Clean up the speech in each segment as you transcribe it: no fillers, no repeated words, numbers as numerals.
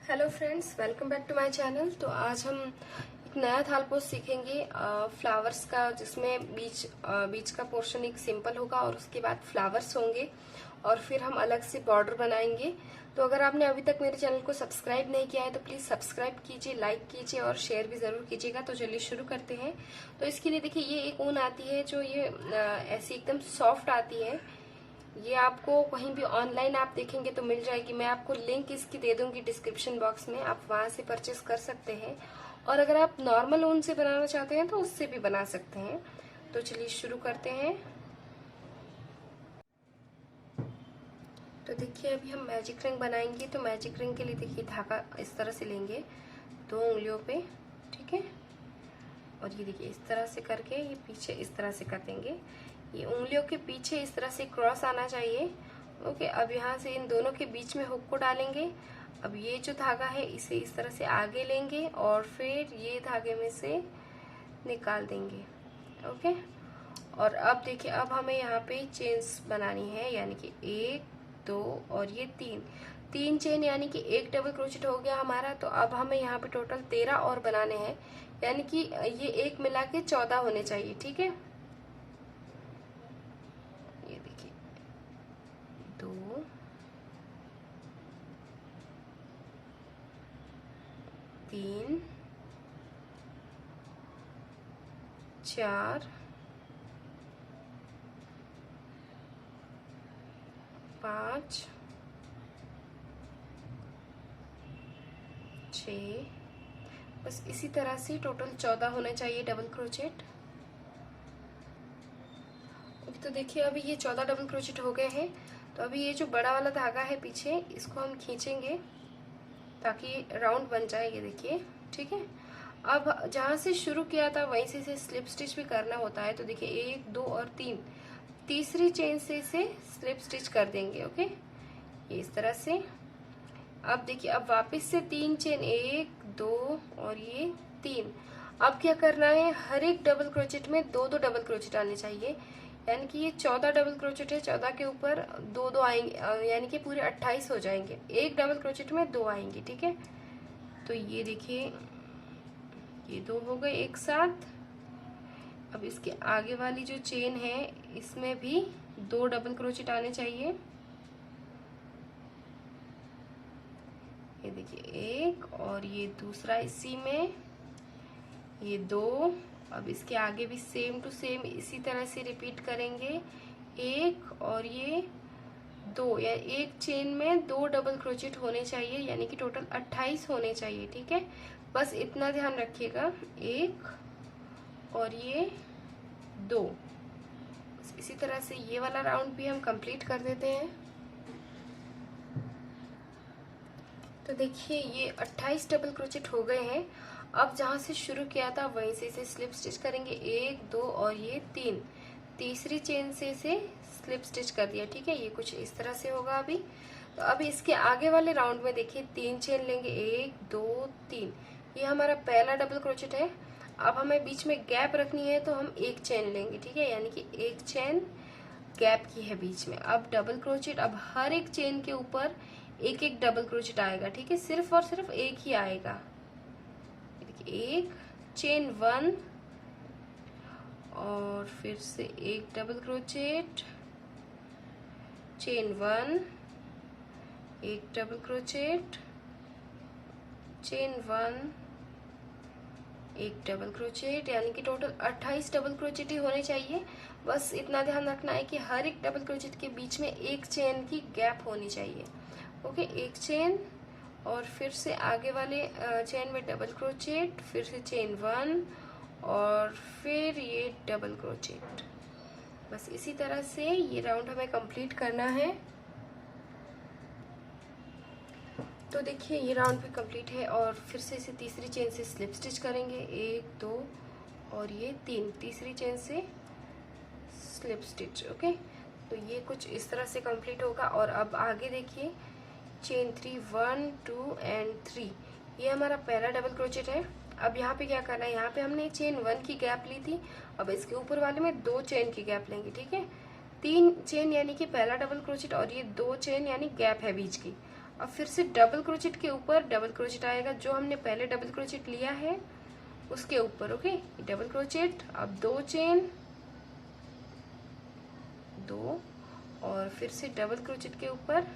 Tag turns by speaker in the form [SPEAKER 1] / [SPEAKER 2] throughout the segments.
[SPEAKER 1] Hello friends, welcome back to my channel. तो आज हम एक नया थाल पोस्ट सीखेंगे फ्लावर्स का, जिसमें बीच का पोर्शन एक सिंपल होगा और उसके बाद फ्लावर्स होंगे और फिर हम अलग से बॉर्डर बनाएंगे। तो अगर आपने अभी तक मेरे चैनल को सब्सक्राइब नहीं किया है तो प्लीज सब्सक्राइब कीजिए, लाइक कीजिए और शेयर भी जरूर कीजिएगा। तो चलिए शुरू करते हैं। तो इसके लिए देखिए, ये एक ऊन आती है जो ये ऐसी एकदम सॉफ्ट आती है। ये आपको कहीं भी ऑनलाइन आप देखेंगे तो मिल जाएगी। मैं आपको लिंक इसकी दे दूंगी डिस्क्रिप्शन बॉक्स में, आप वहां से परचेस कर सकते हैं। और अगर आप नॉर्मल ऊन से बनाना चाहते हैं तो उससे भी बना सकते हैं। तो चलिए शुरू करते हैं। तो देखिए, अभी हम मैजिक रिंग बनाएंगे। तो मैजिक रिंग के लिए देखिए, धागा इस तरह से लेंगे 2 उंगलियों पे, ठीक है। और ये देखिए, इस तरह से करके ये पीछे इस तरह से कर देंगे। ये उंगलियों के पीछे इस तरह से क्रॉस आना चाहिए। ओके, अब यहाँ से इन दोनों के बीच में हुक को डालेंगे। अब ये जो धागा है इसे इस तरह से आगे लेंगे और फिर ये धागे में से निकाल देंगे। ओके, और अब देखिए, अब हमें यहाँ पे चेन्स बनानी है, यानी कि 1 2 और ये 3 चेन, यानी कि एक डबल क्रोचेट हो गया हमारा। तो अब हमें यहाँ पे टोटल 13 और बनाने हैं, यानी कि ये एक मिला के 14 होने चाहिए, ठीक है। ये देखिए, 2 3 4 5 6, बस इसी तरह से टोटल 14 होने चाहिए डबल क्रोचेट। तो देखिए, अभी ये 14 डबल क्रोचेट हो गए हैं। तो अभी ये जो बड़ा वाला धागा है पीछे, इसको हम खींचेंगे ताकि राउंड बन जाए। ये देखिए, ठीक है। अब जहां से शुरू किया था वहीं से इसे स्लिप स्टिच भी करना होता है। तो देखिए, 1 2 और 3, तीसरी चेन से इसे स्लिप स्टिच कर देंगे। ओके, ये इस तरह से। अब देखिए, अब वापस से 3 चेन, 1 2 और ये 3। अब क्या करना है, हर एक डबल क्रोचेट में 2 2 डबल क्रोचेट आने चाहिए, यानी कि ये 14 डबल क्रोचेट है। 14 के ऊपर 2 2 आएंगे, यानी कि पूरे 28 हो जाएंगे। एक डबल क्रोचेट में 2 आएंगे, ठीक है। तो ये देखिए, ये 2 हो गए एक साथ। अब इसके आगे वाली जो चेन है इसमें भी 2 डबल क्रोचेट आने चाहिए। ये देखिए, एक और ये दूसरा इसी में, ये 2। अब इसके आगे भी सेम टू सेम इसी तरह से रिपीट करेंगे, एक और ये 2, या एक चेन में 2 डबल क्रोचेट होने चाहिए, यानी कि टोटल 28 होने चाहिए, ठीक है। बस इतना ध्यान रखिएगा, एक और ये 2। इसी तरह से ये वाला राउंड भी हम कंप्लीट कर देते हैं। तो देखिए, ये 28 डबल क्रोचेट हो गए हैं। अब जहां से शुरू किया था वहीं से इसे स्लिप स्टिच करेंगे, 1 2 और ये 3, तीसरी चेन से इसे स्लिप स्टिच कर दिया, ठीक है। ये कुछ इस तरह से होगा अभी। तो अब इसके आगे वाले राउंड में देखिए, 3 चेन लेंगे, 1 2 3, ये हमारा पहला डबल क्रोचेट है। अब हमें बीच में गैप रखनी है तो हम एक चेन लेंगे, ठीक है, यानी कि एक चेन गैप की है बीच में। अब डबल क्रोचेट, अब हर एक चेन के ऊपर एक एक डबल क्रोचेट आएगा, ठीक है, सिर्फ और सिर्फ एक ही आएगा। देखिए, एक चेन 1 और फिर से एक डबल क्रोचेट, चेन 1, एक डबल क्रोचेट, चेन 1, एक डबल क्रोचेट, यानी कि टोटल 28 डबल क्रोचेट ही होने चाहिए। बस इतना ध्यान रखना है कि हर एक डबल क्रोचेट के बीच में एक चेन की गैप होनी चाहिए। ओके, एक चेन और फिर से आगे वाले चेन में डबल क्रोचेट, फिर से चेन 1 और फिर ये डबल क्रोचेट। बस इसी तरह से ये राउंड हमें कंप्लीट करना है। तो देखिए, ये राउंड भी कंप्लीट है और फिर से इसे तीसरी चेन से स्लिप स्टिच करेंगे, 1 2 और ये 3, तीसरी चेन से स्लिप स्टिच। ओके, तो ये कुछ इस तरह से कंप्लीट होगा। और अब आगे देखिए, चेन 3, 1 2 एंड 3, ये हमारा पहला डबल क्रोचेट है। अब यहाँ पे क्या करना है, यहाँ पे हमने चेन 1 की गैप ली थी, अब इसके ऊपर वाले में 2 चेन की गैप लेंगे, ठीक है। 3 चेन यानी कि पहला डबल क्रोचेट और ये 2 चेन यानी गैप है बीच की। अब फिर से डबल क्रोचेट के ऊपर डबल क्रोचेट आएगा, जो हमने पहले डबल क्रोचेट लिया है उसके ऊपर। ओके, डबल क्रोचेट, अब 2 चेन, 2 और फिर से डबल क्रोचेट के ऊपर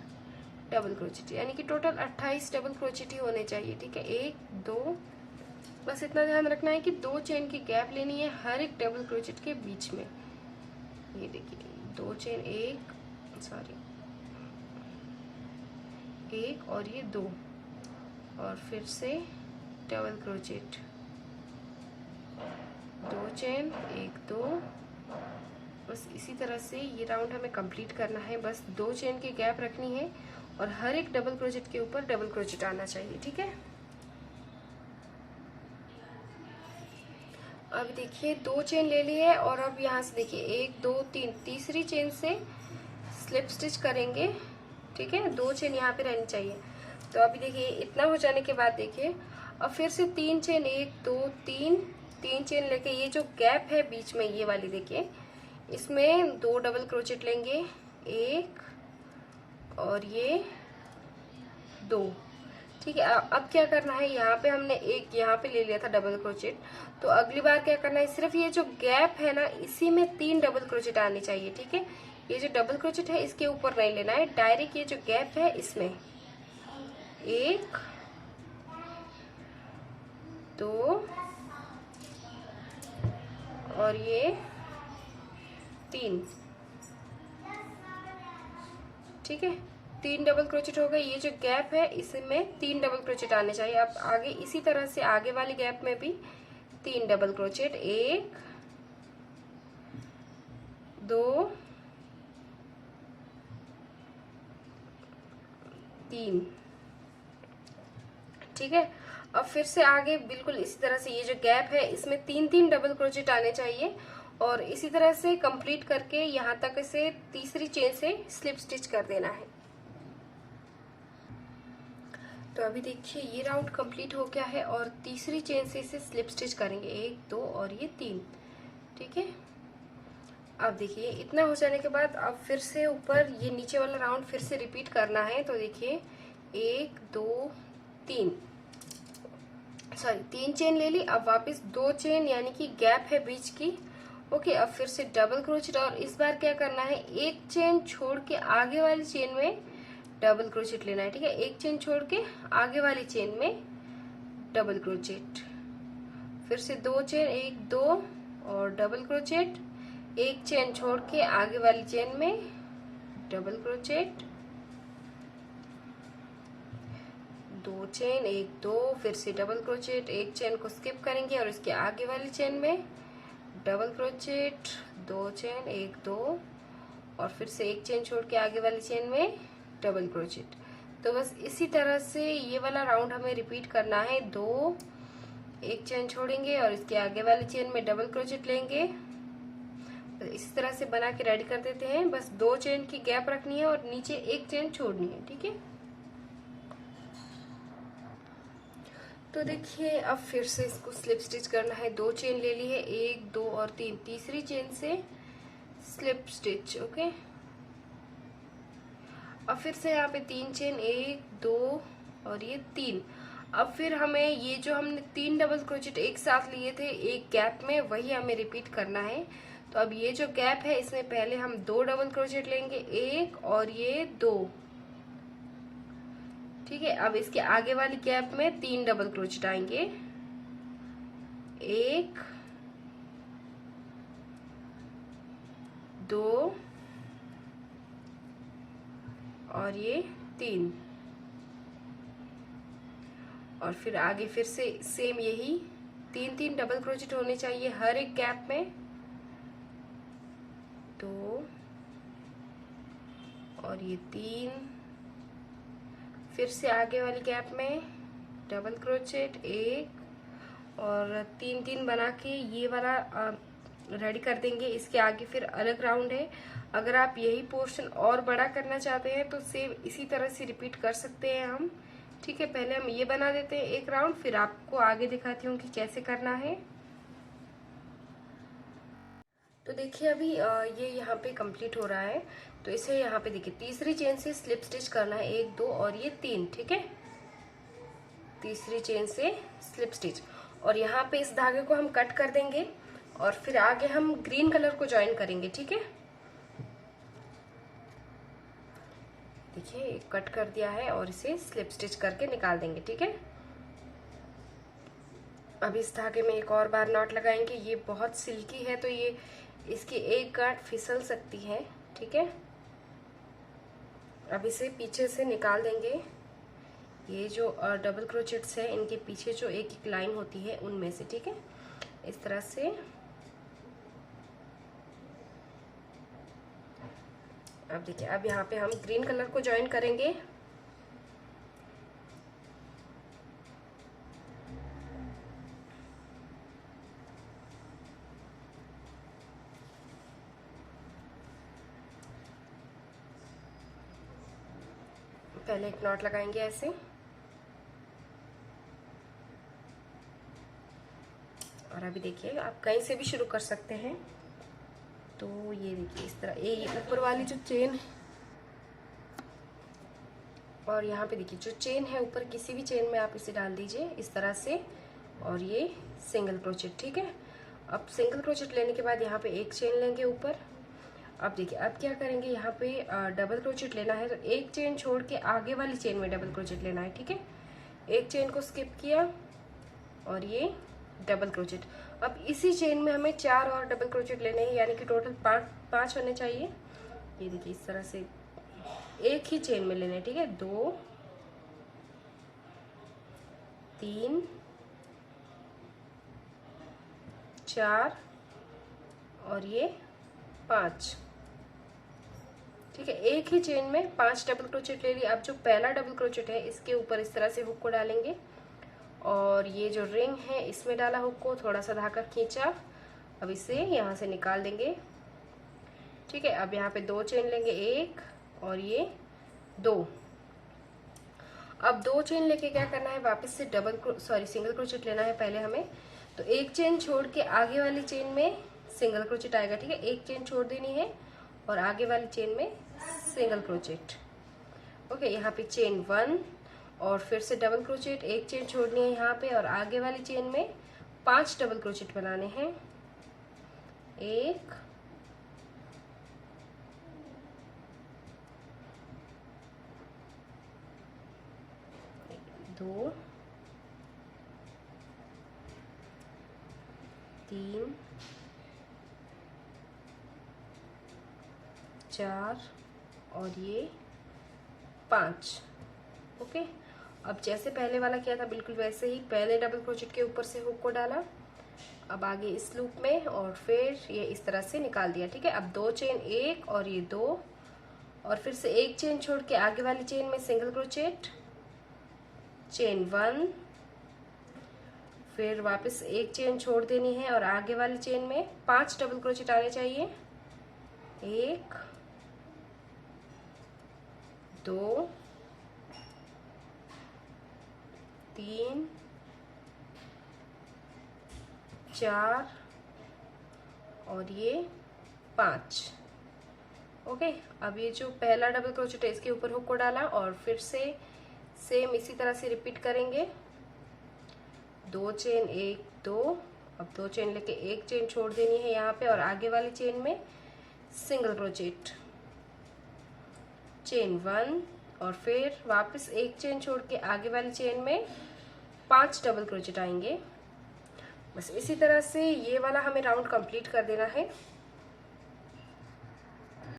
[SPEAKER 1] डबल क्रोचेट, यानी कि टोटल 28 डबल क्रोचेट ही होने चाहिए। ठीक है, 1 2, बस इतना ध्यान रखना है कि 2 चेन की गैप लेनी है हर एक डबल क्रोचेट के बीच में। ये देखिए 2 चेन, एक और ये 2 और फिर से डबल क्रोचेट, 2 चेन, 1 2, बस इसी तरह से ये राउंड हमें कंप्लीट करना है। बस 2 चेन की गैप रखनी है और हर एक डबल क्रोचेट के ऊपर डबल क्रोचेट आना चाहिए। ठीक है, अब देखिए 2 चेन ले ली है और अब यहाँ से देखिए 1 2 3, तीसरी चेन से स्लिप स्टिच करेंगे। ठीक है, 2 चेन यहाँ पे रहनी चाहिए। तो अभी देखिए इतना हो जाने के बाद देखिए अब फिर से 3 चेन, 1 2 3, 3 चेन लेके ये जो गैप है बीच में ये वाली देखिए, इसमें 2 डबल क्रोचेट लेंगे, 1 और ये 2। ठीक है, अब क्या करना है, यहाँ पे हमने एक यहाँ पे ले लिया था डबल क्रोचेट, तो अगली बार क्या करना है, सिर्फ ये जो गैप है ना इसी में 3 डबल क्रोचेट आनी चाहिए। ठीक है, ये जो डबल क्रोचेट है इसके ऊपर नहीं लेना है, डायरेक्ट ये जो गैप है इसमें 1 2 और ये 3। ठीक है, 3 डबल क्रोचेट हो गए, ये जो गैप है इसमें 3 डबल क्रोचेट आने चाहिए। अब आगे इसी तरह से आगे वाली गैप में भी 3 डबल क्रोचेट, 1 2 3। ठीक है, अब फिर से आगे बिल्कुल इसी तरह से ये जो गैप है इसमें 3 डबल क्रोचेट आने चाहिए और इसी तरह से कंप्लीट करके यहाँ तक इसे तीसरी चेन से स्लिप स्टिच कर देना है। तो अभी देखिए ये राउंड कंप्लीट हो गया है और तीसरी चेन से इसे स्लिप स्टिच करेंगे, 1 2 और ये 3। ठीक है, अब देखिए इतना हो जाने के बाद अब फिर से ऊपर ये नीचे वाला राउंड फिर से रिपीट करना है। तो देखिए 1 2 3, सॉरी 3 चेन ले ली, अब वापस 2 चेन यानी कि गैप है बीच की। ओके, अब फिर से डबल क्रोचेट और इस बार क्या करना है, एक चेन छोड़ के आगे वाली चेन में डबल क्रोचेट लेना है। ठीक है, एक चेन छोड़ के आगे वाली चेन में डबल क्रोचेट, फिर से 2 चेन, 1 2 और डबल क्रोचेट, एक चेन छोड़ के आगे वाली चेन में डबल क्रोचेट, 2 चेन, 1 2, फिर से डबल क्रोचेट, एक चेन को स्किप करेंगे और इसके आगे वाली चेन में डबल क्रोचेट, 2 चेन, 1 2 और फिर से एक चेन छोड़ के आगे वाली चेन में डबल क्रोचेट। तो बस इसी तरह से ये वाला राउंड हमें रिपीट करना है। 2, एक चेन छोड़ेंगे और इसके आगे वाली चेन में डबल क्रोचेट लेंगे। तो इसी तरह से बना के रेडी कर देते हैं। बस 2 चेन की गैप रखनी है और नीचे एक चेन छोड़नी है। ठीक है, तो देखिए अब फिर से इसको स्लिप स्टिच करना है। 2 चेन ले ली है, 1 2 और 3, तीसरी चेन से स्लिप स्टिच। ओके, अब फिर से यहाँ पे 3 चेन, 1 2 और ये 3। अब फिर हमें ये जो हमने 3 डबल क्रोचेट एक साथ लिए थे एक गैप में, वही हमें रिपीट करना है। तो अब ये जो गैप है इसमें पहले हम 2 डबल क्रोचेट लेंगे, 1 और ये 2। ठीक है, अब इसके आगे वाली गैप में 3 डबल क्रोचेट आएंगे, 1 2 और ये 3। और फिर आगे फिर से सेम यही 3 डबल क्रोचेट होने चाहिए हर एक गैप में, 2 और ये 3। फिर से आगे वाली गैप में डबल क्रोचेट, 1 और 3 बना के ये वाला रेडी कर देंगे। इसके आगे फिर अलग राउंड है। अगर आप यही पोर्शन और बड़ा करना चाहते हैं तो सेम इसी तरह से रिपीट कर सकते हैं हम। ठीक है, पहले हम ये बना देते हैं एक राउंड, फिर आपको आगे दिखाती हूँ कि कैसे करना है। तो देखिए अभी ये यहाँ पे कंप्लीट हो रहा है। तो इसे यहाँ पे देखिए तीसरी चेन से स्लिप स्टिच करना है, 1 2 और ये 3, ठीक है। तीसरी चेन से स्लिप स्टिच, और यहाँ पे इस धागे को हम कट कर देंगे और फिर आगे हम ग्रीन कलर को ज्वाइन करेंगे, ठीक है। देखिए कट कर दिया है और इसे स्लिप स्टिच करके निकाल देंगे, ठीक है। अब इस धागे में एक और बार नॉट लगाएंगे। ये बहुत सिल्की है तो ये इसकी एक गांठ फिसल सकती है, ठीक है। अब इसे पीछे से निकाल देंगे। ये जो डबल क्रोचेट्स है इनके पीछे जो एक एक लाइन होती है उनमें से, ठीक है, इस तरह से। अब देखिए अब यहाँ पे हम ग्रीन कलर को ज्वाइन करेंगे। पहले एक नॉट लगाएंगे ऐसे, और अभी देखिए आप कहीं से भी शुरू कर सकते हैं। तो ये देखिए इस तरह ये ऊपर वाली जो चेन, और यहाँ पे देखिए जो चेन है ऊपर किसी भी चेन में आप इसे डाल दीजिए इस तरह से, और ये सिंगल क्रोचेट, ठीक है। अब सिंगल क्रोचेट लेने के बाद यहाँ पे एक चेन लेंगे ऊपर। अब देखिए अब क्या करेंगे, यहाँ पे डबल क्रोचेट लेना है तो एक चेन छोड़ के आगे वाली चेन में डबल क्रोचेट लेना है, ठीक है। एक चेन को स्किप किया और ये डबल क्रोचेट। अब इसी चेन में हमें 4 और डबल क्रोचेट लेने हैं, यानी कि टोटल 5 होने चाहिए। ये देखिए इस तरह से एक ही चेन में लेने हैं, ठीक है। 2 3 4 और ये 5, ठीक है। एक ही चेन में 5 डबल क्रोचेट ले लिया। अब जो पहला डबल क्रोचेट है इसके ऊपर इस तरह से हुक को डालेंगे, और ये जो रिंग है इसमें डाला हुक को, थोड़ा सा धागा खींचा। अब इसे यहाँ से निकाल देंगे, ठीक है। अब यहाँ पे 2 चेन लेंगे, 1 और ये 2। अब 2 चेन लेके क्या करना है, वापस से सिंगल क्रोचेट लेना है पहले हमें। तो एक चेन छोड़ के आगे वाली चेन में सिंगल क्रोचेट आएगा, ठीक है। एक चेन छोड़ देनी है और आगे वाली चेन में सिंगल क्रोचेट, ओके। यहाँ पे चेन 1 और फिर से डबल क्रोचेट, एक चेन छोड़नी है यहाँ पे, और आगे वाली चेन में 5 डबल क्रोचेट बनाने हैं। 1 2 3 4 और ये 5, ओके। अब जैसे पहले वाला किया था बिल्कुल वैसे ही, पहले डबल क्रोचेट के ऊपर से हुक को डाला, अब आगे इस लूप में, और फिर ये इस तरह से निकाल दिया, ठीक है। अब 2 चेन, 1 और ये 2, और फिर से एक चेन छोड़ के आगे वाली चेन में सिंगल क्रोचेट, चेन 1, फिर वापस एक चेन छोड़ देनी है और आगे वाली चेन में 5 डबल क्रोचेट आने चाहिए। 1 2 3 4 और ये 5, ओके। अब ये जो पहला डबल क्रोचेट है इसके ऊपर हुक को डाला, और फिर से सेम इसी तरह से रिपीट करेंगे। 2 चेन, 1 2, अब 2 चेन लेके एक चेन छोड़ देनी है यहाँ पे, और आगे वाली चेन में सिंगल क्रोचेट, चेन 1, और फिर वापस एक चेन छोड़ के आगे वाली चेन में 5 डबल क्रोचेट आएंगे। बस इसी तरह से ये वाला हमें राउंड कंप्लीट कर देना है।